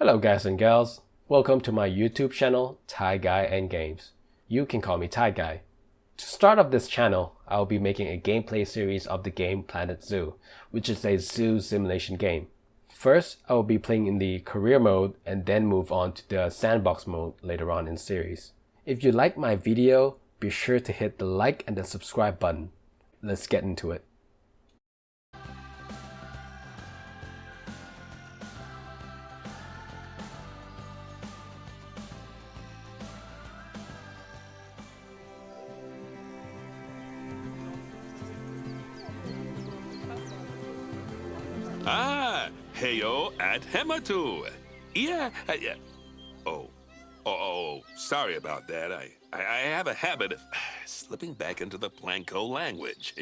Hello guys and gals, welcome to my YouTube channel, Thai Guy and Games. You can call me Thai Guy. To start off this channel, I will be making a gameplay series of the game Planet Zoo, which is a zoo simulation game. First, I will be playing in the career mode and then move on to the sandbox mode later on in the series. If you like my video, be sure to hit the like and the subscribe button. Let's get into it. Heyo at Hematu. Yeah. Sorry about that. I have a habit of slipping back into the Planko language.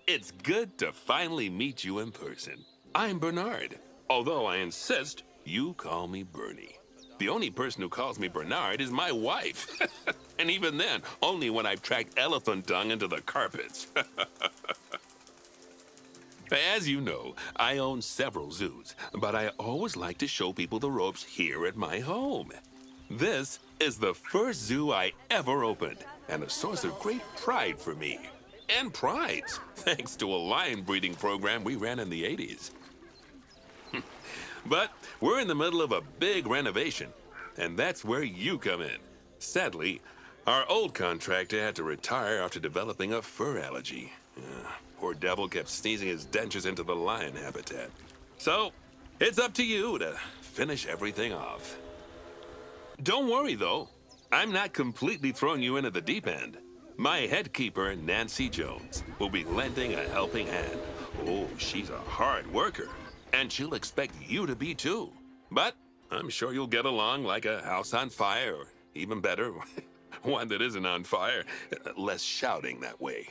It's good to finally meet you in person. I'm Bernard, although I insist you call me Bernie. The only person who calls me Bernard is my wife. And even then, only when I've tracked elephant dung into the carpets. As you know, I own several zoos, but I always like to show people the ropes here at my home. This is the first zoo I ever opened, and a source of great pride for me. And prides, thanks to a lion breeding program we ran in the 80s. But we're in the middle of a big renovation, and that's where you come in. Sadly, our old contractor had to retire after developing a fur allergy. Poor devil kept sneezing his dentures into the lion habitat. So, it's up to you to finish everything off. Don't worry, though. I'm not completely throwing you into the deep end. My head keeper, Nancy Jones, will be lending a helping hand. Oh, she's a hard worker, and she'll expect you to be too. But I'm sure you'll get along like a house on fire, or even better, one that isn't on fire. Less shouting that way.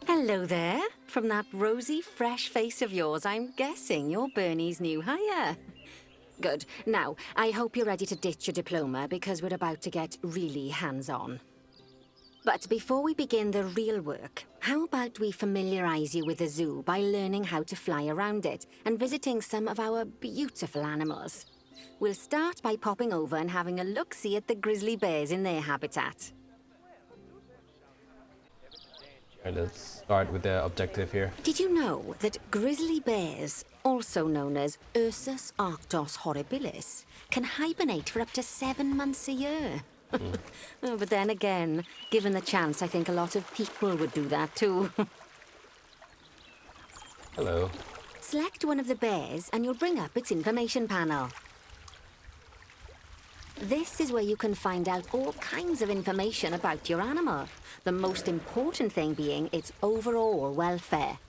Hello there. From that rosy, fresh face of yours, I'm guessing you're Bernie's new hire. Good. Now, I hope you're ready to ditch your diploma because we're about to get really hands-on. But before we begin the real work, how about we familiarize you with the zoo by learning how to fly around it and visiting some of our beautiful animals? We'll start by popping over and having a look-see at the grizzly bears in their habitat. Let's start with the objective here. Did you know that grizzly bears, also known as Ursus arctos horribilis, can hibernate for up to 7 months a year? Oh, but then again, given the chance, I think a lot of people would do that too. Hello. Select one of the bears and you'll bring up its information panel. This is where you can find out all kinds of information about your animal. The most important thing being its overall welfare.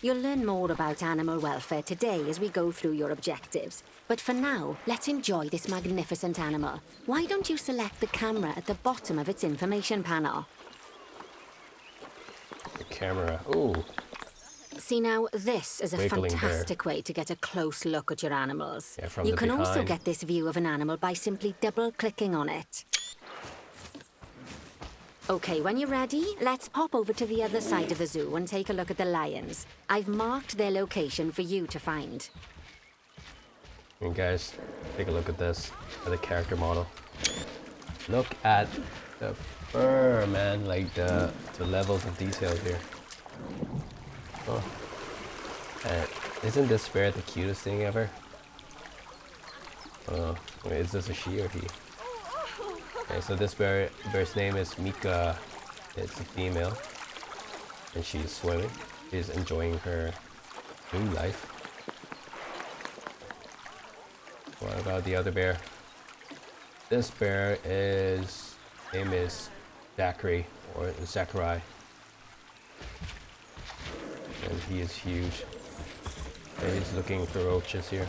You'll learn more about animal welfare today as we go through your objectives. But for now, let's enjoy this magnificent animal. Why don't you select the camera at the bottom of its information panel? The camera. Ooh. See now, this is a Wiggling fantastic way to get a close look at your animals. Yeah, from You the can also behind. get this view of an animal by simply double-clicking on it. Okay, when you're ready, let's pop over to the other side of the zoo and take a look at the lions. I've marked their location for you to find. And guys, take a look at this, at the character model. Look at the fur, man, like the levels of detail here. Oh, and isn't this bear the cutest thing ever? Wait, is this a she or he? Okay, so this bear's name is Mika. It's a female, and she's swimming. She's enjoying her new life. What about the other bear? This bear name is Zachary or Zachary. And he is huge. And he's looking ferocious here.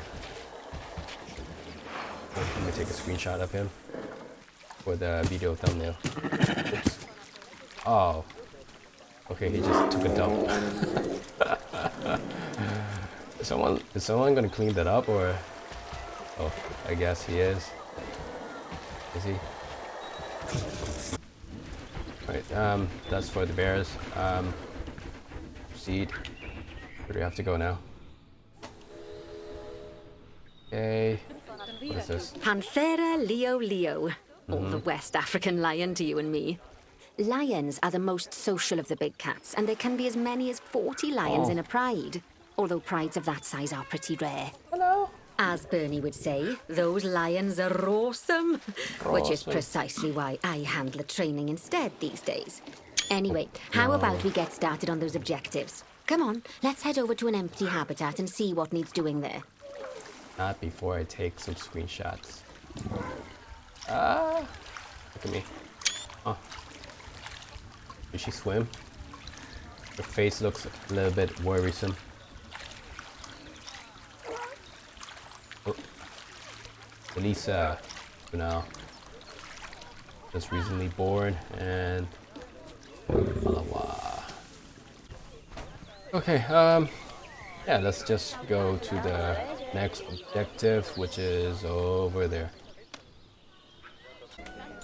Let me take a screenshot of him for the video thumbnail. Oops. Oh. Okay, he just took a dump. Is someone gonna clean that up or? Oh, I guess he is. Is he? Right, that's for the bears. Proceed. Where do we have to go now? Okay. What is this? Panthera leo leo, or the West African lion to you and me. Lions are the most social of the big cats, and there can be as many as 40 lions in a pride, although prides of that size are pretty rare. Hello. As Bernie would say, those lions are awesome, which is Awesome. precisely why I handle the training instead these days. Anyway, how about we get started on those objectives? Come on, let's head over to an empty habitat and see what needs doing there. Not before I take some screenshots. Look at me. Oh. Did she swim? Her face looks a little bit worrisome. Oh. Elisa, for now. Just recently born and Malawa. Okay, yeah, let's just go to the next objective, which is over there.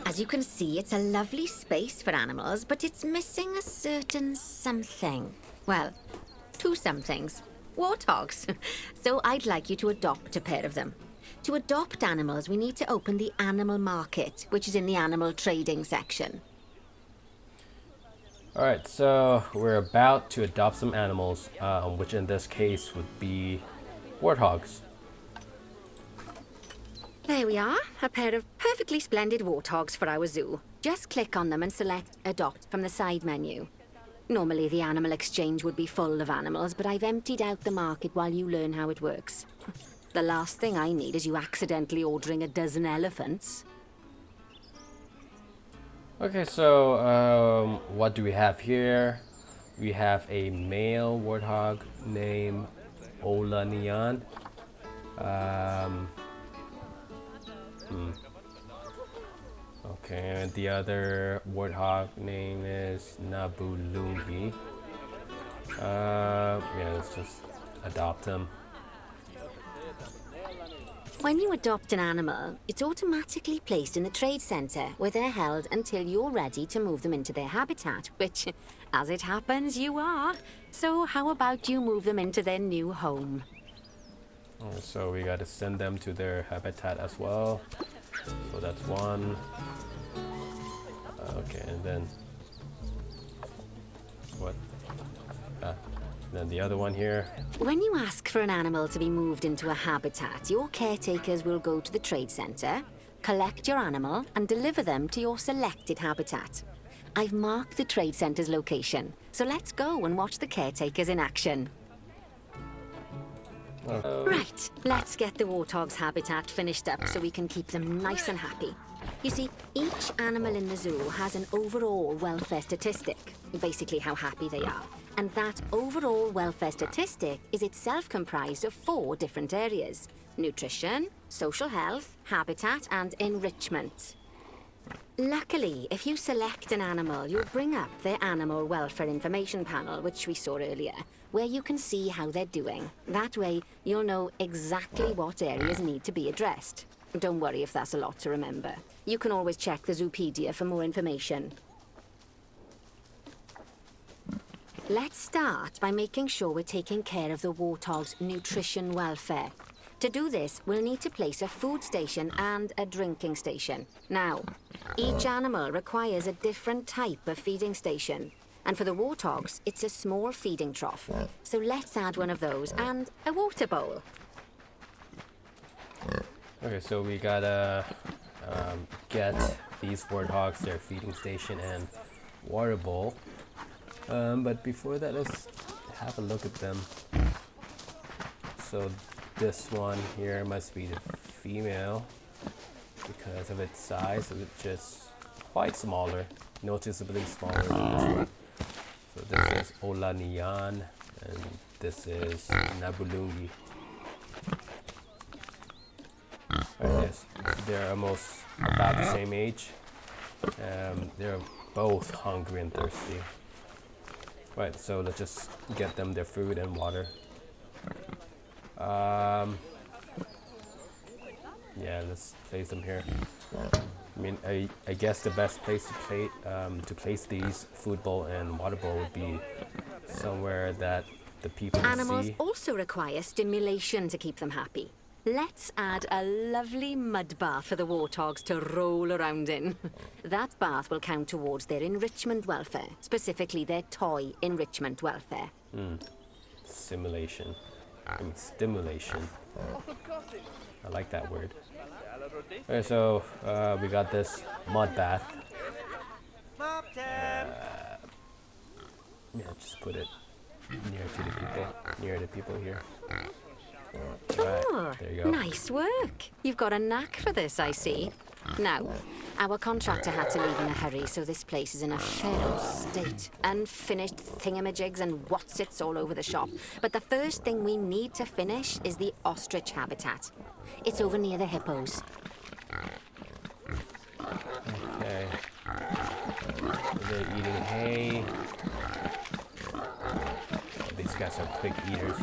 As you can see, it's a lovely space for animals, but it's missing a certain something. Well, two somethings. Warthogs. So I'd like you to adopt a pair of them. To adopt animals, we need to open the animal market, which is in the animal trading section. Alright, so we're about to adopt some animals, which in this case would be warthogs. There we are, a pair of perfectly splendid warthogs for our zoo. Just click on them and select Adopt from the side menu. Normally the animal exchange would be full of animals, but I've emptied out the market while you learn how it works. The last thing I need is you accidentally ordering a dozen elephants. Okay, so what do we have here? We have a male warthog named Olanian. Okay, and the other warthog name is Nabulungi. Yeah, let's just adopt him. When you adopt an animal, it's automatically placed in the trade center, where they're held until you're ready to move them into their habitat, which, as it happens, you are. So how about you move them into their new home? So we gotta send them to their habitat as well. So that's one. Okay, and then what? Then the other one here. When you ask for an animal to be moved into a habitat, your caretakers will go to the trade center, collect your animal, and deliver them to your selected habitat. I've marked the trade center's location, so let's go and watch the caretakers in action. Right, let's get the warthog's habitat finished up so we can keep them nice and happy. You see, each animal in the zoo has an overall welfare statistic, basically how happy they are. And that overall welfare statistic is itself comprised of 4 different areas: nutrition, social health, habitat, and enrichment. Luckily, if you select an animal, you'll bring up their animal welfare information panel, which we saw earlier, where you can see how they're doing. That way, you'll know exactly what areas need to be addressed. Don't worry if that's a lot to remember. You can always check the Zoopedia for more information. Let's start by making sure we're taking care of the warthog's nutrition welfare. To do this, we'll need to place a food station and a drinking station. Now, each animal requires a different type of feeding station. And for the warthogs, it's a small feeding trough. So let's add one of those and a water bowl. Okay, so we gotta get these warthogs their feeding station and water bowl. But before that, let's have a look at them. So this one here must be the female because of its size. It's just quite smaller, noticeably smaller than this one. So this is Olanian and this is Nabulungi. Yes, they're almost about the same age. They're both hungry and thirsty. Right, so let's just get them their food and water. Yeah, let's place them here. I mean, I guess the best place to place these food bowl and water bowl would be somewhere that the people can Animals see. also require stimulation to keep them happy. Let's add a lovely mud bath for the Warthogs to roll around in. That bath will count towards their enrichment welfare, specifically their toy enrichment welfare. Simulation. I mean, stimulation. I like that word. Okay, so we got this mud bath. Yeah, just put it near the people here. Right, there you go. Nice work. You've got a knack for this, I see. Now, our contractor had to leave in a hurry, so this place is in a feral state. Unfinished thingamajigs and whatsits all over the shop. But the first thing we need to finish is the ostrich habitat. It's over near the hippos. Okay. They're eating hay. Oh, these guys are quick eaters.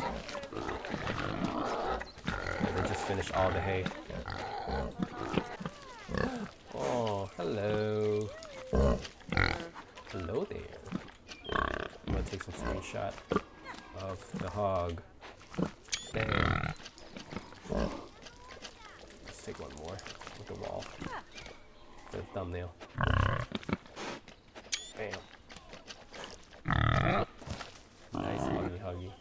They just finished all the hay. Oh, hello. Hello there. I'm gonna take some screenshot of the hog. Bam. Let's take one more with the wall. For the thumbnail. Bam. Nice huggy.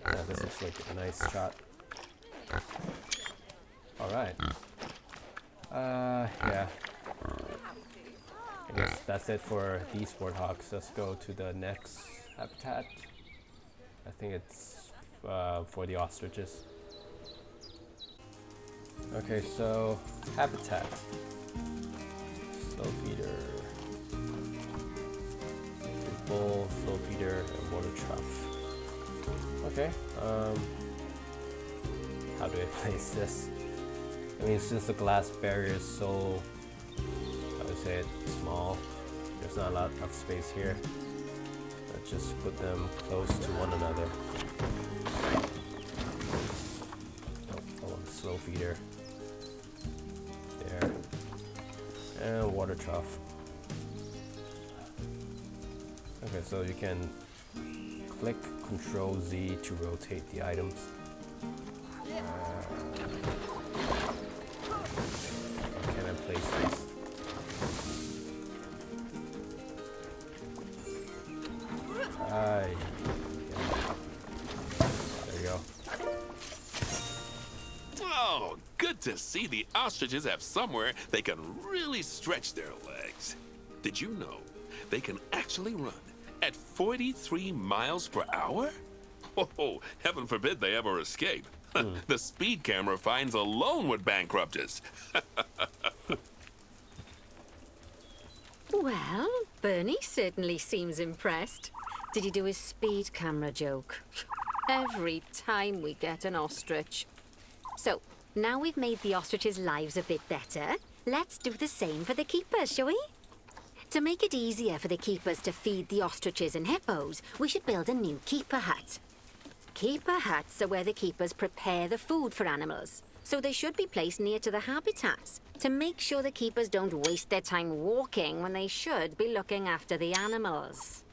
Yeah, this looks like a nice shot. Alright. Yeah. I guess that's it for these warthogs. Let's go to the next habitat. I think it's for the ostriches. Okay, so habitat. Slow feeder. Bowl, slow feeder, and water trough. Okay, how do I place this? I mean, since the glass barrier is so, I would say it's small, there's not a lot of space here. Let's just put them close to one another. Oh, slow feeder. There. And water trough. Okay, so you can click Control Z to rotate the items. Can I place this? There you go. Oh, good to see the ostriches have somewhere they can really stretch their legs. Did you know they can actually run at 43 miles per hour? Oh, heaven forbid they ever escape. The speed camera fines alone would bankrupt us. Well, Bernie certainly seems impressed. Did he do his speed camera joke? Every time we get an ostrich. So, now we've made the ostriches' lives a bit better, let's do the same for the keepers, shall we? To make it easier for the keepers to feed the ostriches and hippos, we should build a new keeper hut. Keeper huts are where the keepers prepare the food for animals, so they should be placed near to the habitats to make sure the keepers don't waste their time walking when they should be looking after the animals.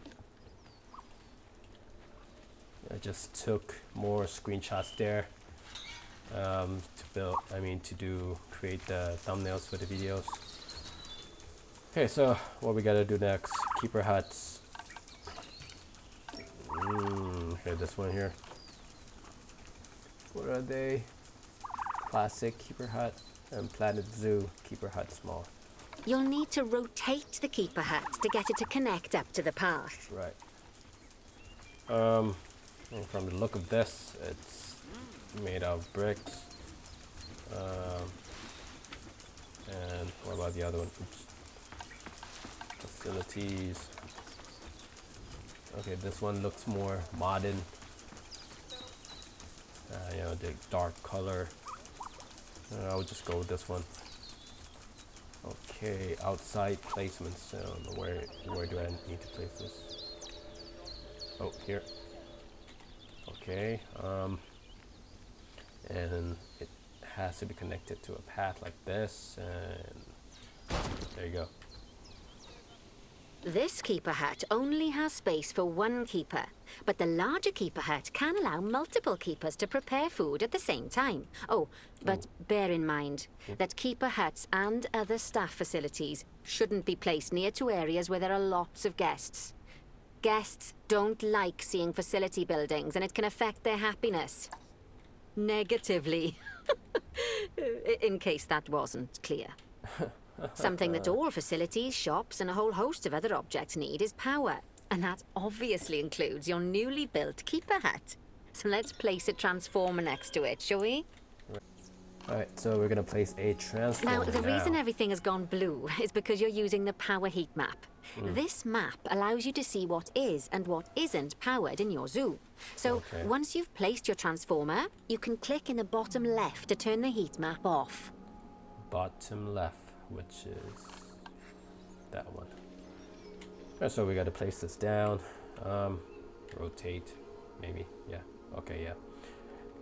I just took more screenshots there to create the thumbnails for the videos. Okay, so what we gotta do next? Keeper huts. Okay, this one here. What are they? Classic keeper hut and Planet Zoo keeper hut small. You'll need to rotate the keeper hut to get it to connect up to the path. Right. And from the look of this, it's made out of bricks. And what about the other one? Oops. Facilities. Okay, this one looks more modern. The dark color. I'll just go with this one. Okay, outside placements. I don't know where do I need to place this? Oh, here. Okay. And it has to be connected to a path like this, and there you go. This keeper hut only has space for one keeper, but the larger keeper hut can allow multiple keepers to prepare food at the same time. Oh, but bear in mind that keeper huts and other staff facilities shouldn't be placed near to areas where there are lots of guests. Guests don't like seeing facility buildings, and it can affect their happiness. Negatively. In case that wasn't clear. Something that all facilities, shops, and a whole host of other objects need is power. And that obviously includes your newly built keeper hut. So let's place a transformer next to it, shall we? Alright, so we're gonna place a transformer Now, the reason everything has gone blue is because you're using the power heat map. This map allows you to see what is and what isn't powered in your zoo. So, once you've placed your transformer, you can click in the bottom left to turn the heat map off. Bottom left, which is that one. Alright, so we gotta place this down. Rotate, maybe, yeah, okay, yeah.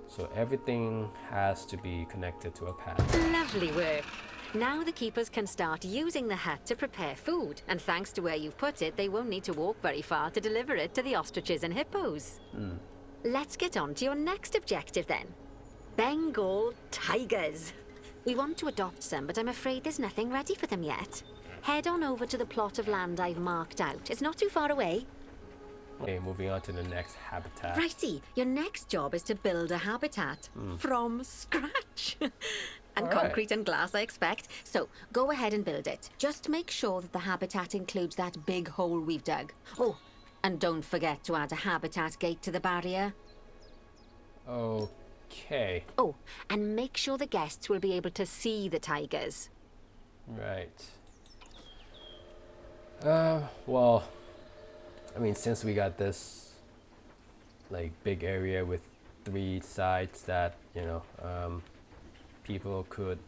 So everything has to be connected to a path. Lovely work. Now the keepers can start using the hut to prepare food, and thanks to where you've put it, they won't need to walk very far to deliver it to the ostriches and hippos. Let's get on to your next objective then. Bengal tigers. We want to adopt some, but I'm afraid there's nothing ready for them yet. Head on over to the plot of land I've marked out. It's not too far away. Okay, moving on to the next habitat. Righty, your next job is to build a habitat from scratch. And concrete and glass, I expect. So, go ahead and build it. Just make sure that the habitat includes that big hole we've dug. Oh, and don't forget to add a habitat gate to the barrier. Okay. Oh, and make sure the guests will be able to see the tigers. Right. Well, I mean, since we got this, like, big area with 3 sides that, you know, people could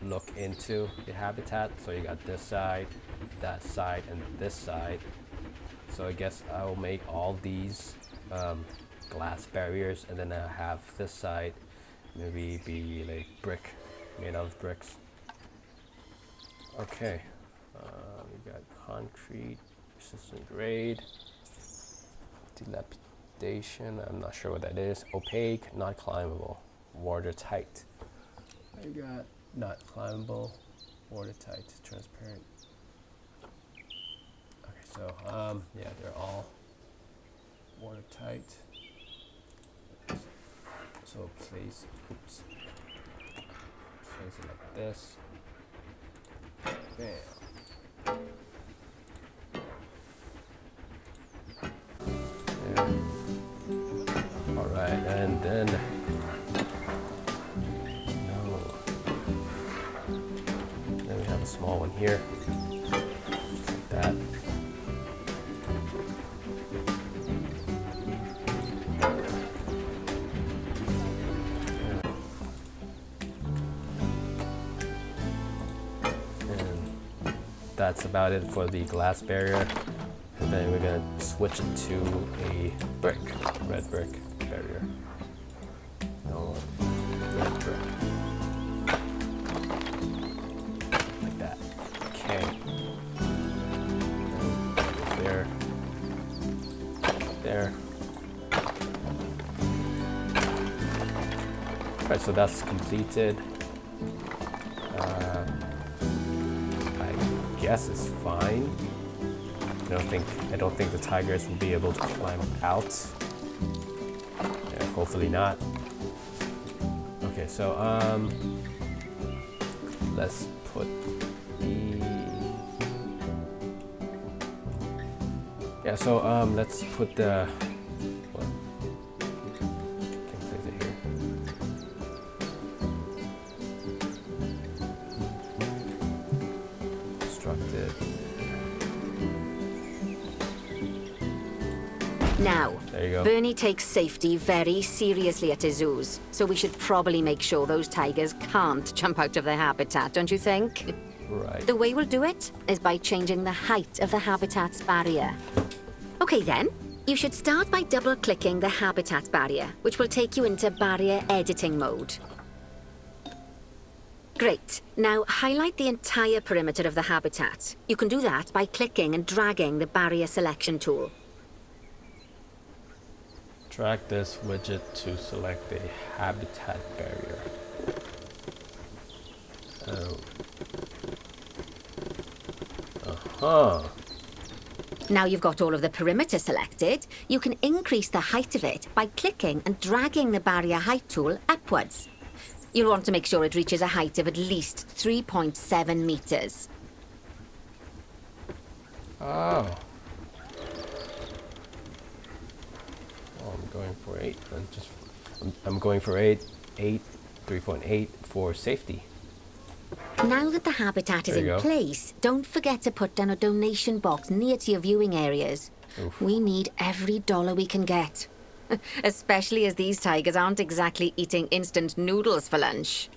look into the habitat. So you got this side, that side, and this side. So I guess I'll make all these glass barriers, and then I'll have this side maybe be like brick, made out of bricks. Okay, we got concrete, resistant grade, dilapidation, I'm not sure what that is, opaque, not climbable, watertight. I got not climbable, watertight, transparent. Okay, so yeah, they're all watertight. So place it like this. Bam. All right, and then then we have a small one here, like that. And that's about it for the glass barrier. And then we're gonna switch it to a brick, red brick barrier. No, red brick. Like that. Okay. There. There. Alright, so that's completed. I guess it's fine. I don't think the tigers will be able to climb out. Yeah, hopefully not. Okay, so let's put let's put the what? Can place it here. Constructed. Now, There you go. Bernie takes safety very seriously at his zoos, so we should probably make sure those tigers can't jump out of their habitat, don't you think? Right. The way we'll do it is by changing the height of the habitat's barrier. Okay then, you should start by double-clicking the habitat barrier, which will take you into barrier editing mode. Great. Now highlight the entire perimeter of the habitat. You can do that by clicking and dragging the barrier selection tool. Drag this widget to select a habitat barrier. Oh. Uh-huh. Now you've got all of the perimeter selected, you can increase the height of it by clicking and dragging the barrier height tool upwards. You'll want to make sure it reaches a height of at least 3.7 meters. Oh. I'm going for 8. I'm going for 3.8 for safety. Now that the habitat is in place, don't forget to put down a donation box near to your viewing areas. Oof. We need every dollar we can get. Especially as these tigers aren't exactly eating instant noodles for lunch.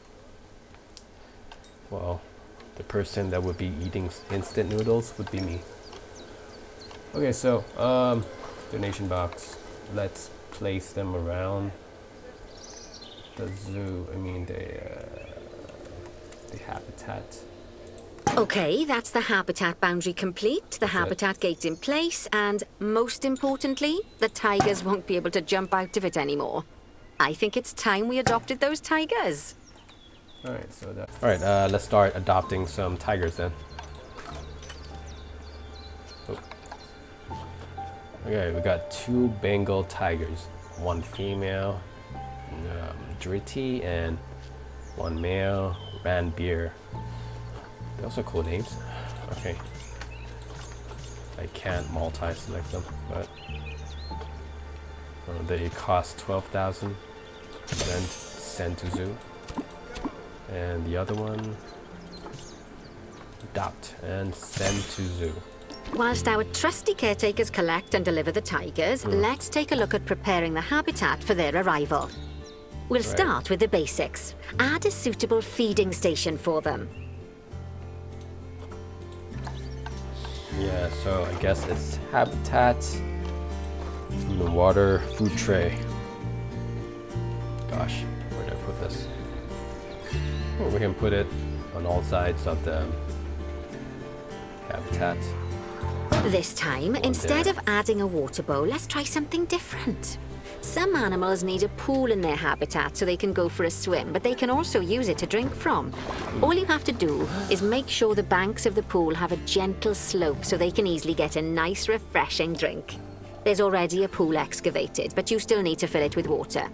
Well, the person that would be eating instant noodles would be me. Okay, so, donation box. Let's place them around the zoo. I mean, the habitat. Okay, that's the habitat boundary complete, the habitat gate's in place, and most importantly, the tigers won't be able to jump out of it anymore. I think it's time we adopted those tigers. Alright, so that. Alright, let's start adopting some tigers then. Oh. Okay, we got 2 Bengal tigers. 1 female, Dritty, and 1 male, Ranbir. Those are cool names. Okay. I can't multi-select them, but they cost 12,000. Then send to zoo. And the other one, adopt and send to zoo. Whilst our trusty caretakers collect and deliver the tigers, let's take a look at preparing the habitat for their arrival. We'll start with the basics. Add a suitable feeding station for them. Yeah, so I guess it's habitat, food and water, food tray. Gosh, where did I put this? Oh, we can put it on all sides of the habitat. This time, instead of adding a water bowl, let's try something different. Some animals need a pool in their habitat so they can go for a swim, but they can also use it to drink from. All you have to do is make sure the banks of the pool have a gentle slope so they can easily get a nice, refreshing drink. There's already a pool excavated, but you still need to fill it with water.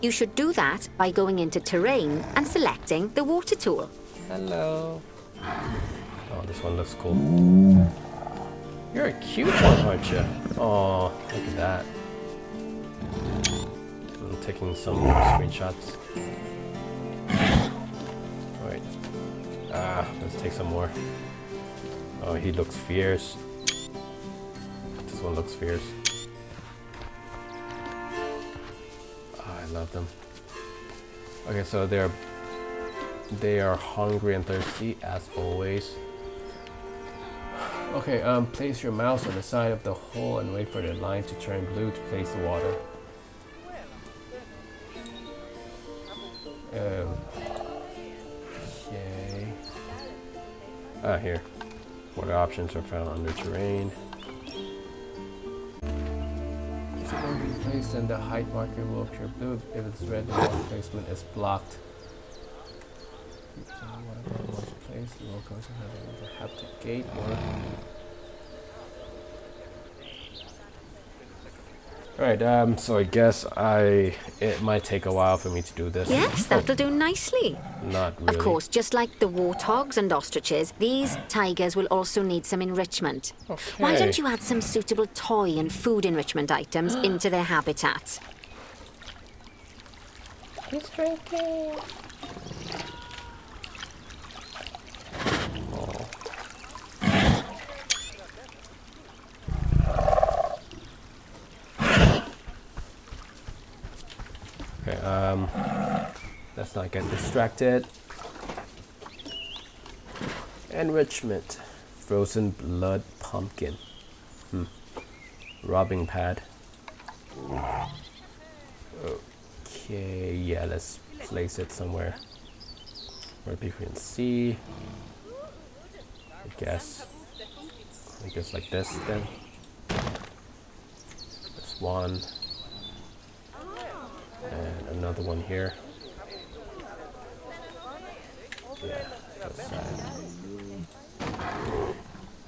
You should do that by going into terrain and selecting the water tool. Hello. Oh, this one looks cool. You're a cute one, aren't you? Oh, look at that. I'm taking some screenshots. Alright. Let's take some more. Oh, he looks fierce. This one looks fierce. Oh, I love them. Okay, so they are hungry and thirsty as always. Okay, place your mouse on the side of the hole and wait for the line to turn blue to place the water. Okay. Here. Water options are found under terrain. If it won't be placed, then the height marker will appear blue. If it's red, the water placement is blocked. Place, you will go to the habitat gate or... Alright, so I guess it might take a while for me to do this. Yes, that'll do nicely. Not really. Of course, just like the warthogs and ostriches, these tigers will also need some enrichment. Okay. Why don't you add some suitable toy and food enrichment items into their habitat? He's drinking. Let's not get distracted. Enrichment. Frozen blood pumpkin. Robbing pad. Okay, yeah, let's place it somewhere Or people can see. I guess like this then. There's one. And another one here. Yeah, this side.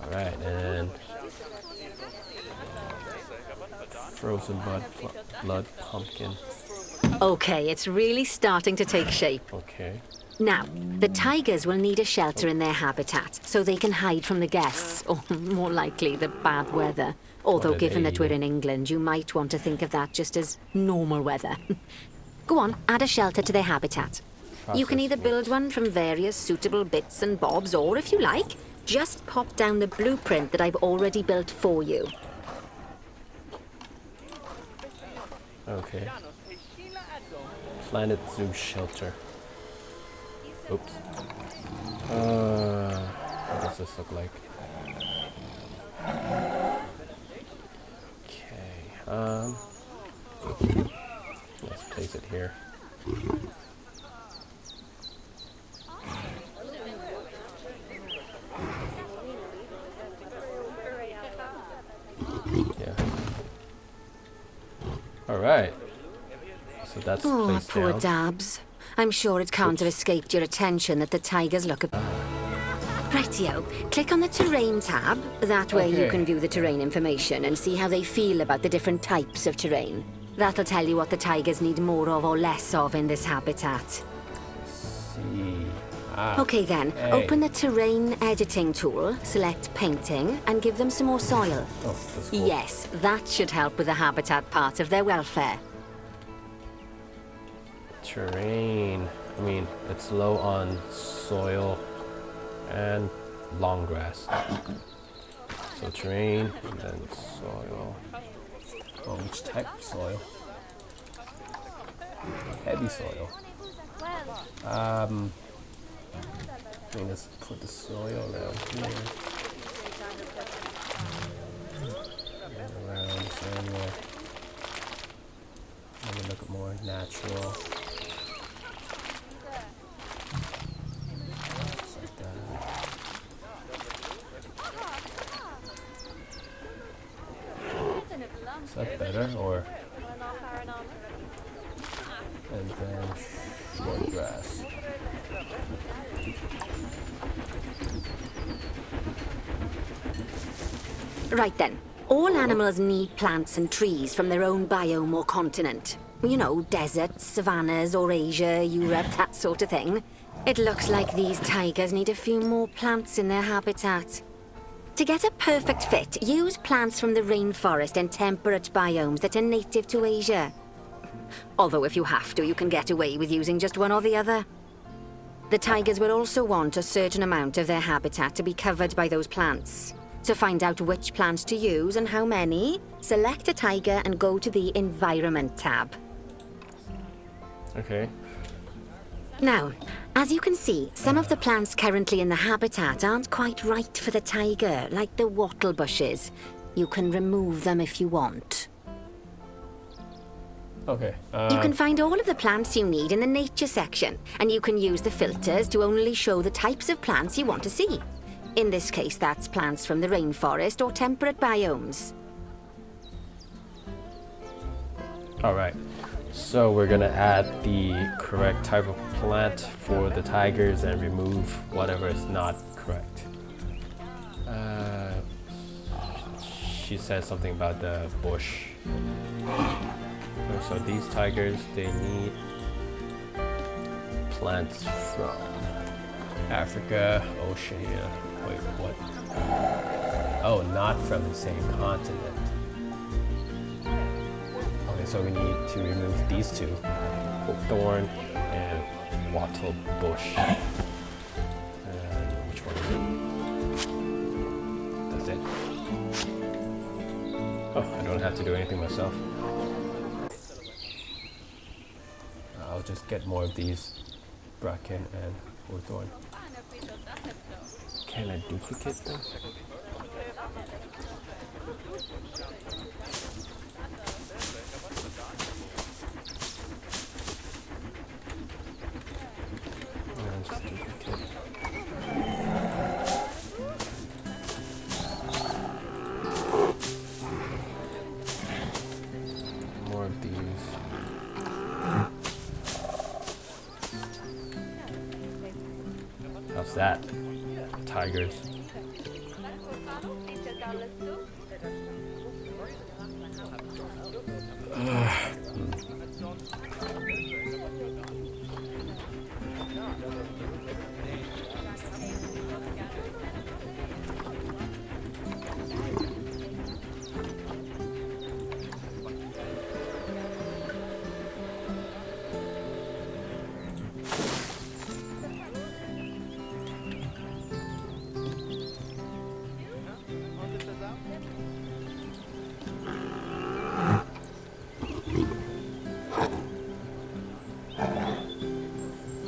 Alright, and frozen blood pumpkin. Okay, it's really starting to take shape. Okay. Now, the tigers will need a shelter in their habitat so they can hide from the guests, or more likely, the bad weather. Although, given that we're in England, you might want to think of that just as normal weather. Go on, add a shelter to their habitat. You can either build one from various suitable bits and bobs, or if you like, just pop down the blueprint that I've already built for you. Okay. Planet Zoo shelter. Oops. What does this look like? Okay. Let's place it here. Yeah. All right. So that's placed poor down. Dabs. I'm sure it can't have escaped your attention that the tigers look a... Rightio. Click on the terrain tab. That way you can view the terrain information and see how they feel about the different types of terrain. That'll tell you what the tigers need more of or less of in this habitat. See. Okay then, open the terrain editing tool, select painting, and give them some more soil. Oh, that's cool. Yes, that should help with the habitat part of their welfare. Terrain. I mean, it's low on soil and long grass. So terrain, and then soil. Oh, which type of soil? Heavy soil. I mean, let's put the soil down here. And around this area. Maybe look at more natural. Just like that. Is that better, or? And then short grass. Right then. All animals need plants and trees from their own biome or continent. You know, deserts, savannas, or Asia, Europe, that sort of thing. It looks like these tigers need a few more plants in their habitat. To get a perfect fit, use plants from the rainforest and temperate biomes that are native to Asia. Although if you have to, you can get away with using just one or the other. The tigers will also want a certain amount of their habitat to be covered by those plants. To find out which plants to use and how many, select a tiger and go to the Environment tab. Okay. Now, as you can see, some of the plants currently in the habitat aren't quite right for the tiger, like the wattle bushes. You can remove them if you want. Okay. You can find all of the plants you need in the nature section, and you can use the filters to only show the types of plants you want to see. In this case, that's plants from the rainforest or temperate biomes. All right. So we're gonna add the correct type of plant for the tigers and remove whatever is not correct. She said something about the bush. So these tigers, they need plants from Africa, Oceania. Wait, what? Oh, not from the same continent. Okay, so we need to remove these two. Thorn and wattle bush. Which one is it? That's it. Oh, I don't have to do anything myself. I'll just get more of these bracken and hawthorn. Can I duplicate them? Just duplicate What's that? Tigers.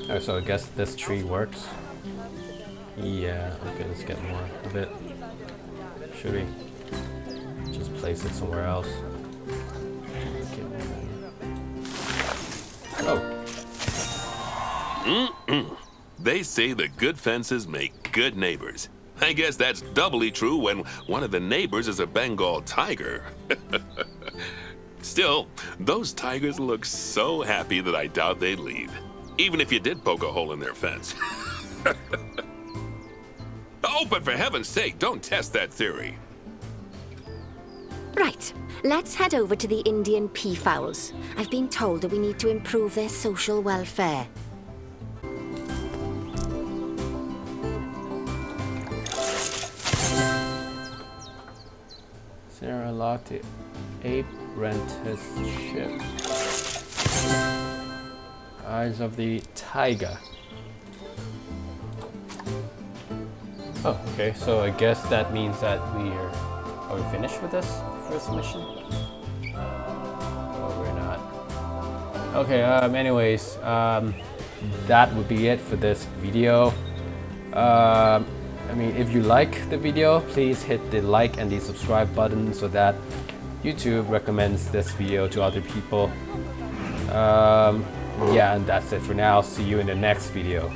Oh, so I guess this tree works. Yeah, okay, let's get more of it. Should we just place it somewhere else? Oh. They say the good fences make good neighbors. I guess that's doubly true when one of the neighbors is a Bengal tiger. Still, those tigers look so happy that I doubt they'd leave, even if you did poke a hole in their fence. Oh, but for heaven's sake, don't test that theory. Right, let's head over to the Indian peafowls. I've been told that we need to improve their social welfare. Sarah locked the apprenticeship. Eyes of the tiger. Oh, okay, so I guess that means that are we finished with this first mission? Oh, we're not. Okay, anyways, that would be it for this video. I mean, if you like the video, please hit the like and the subscribe button so that YouTube recommends this video to other people. Yeah, and that's it for now. See you in the next video.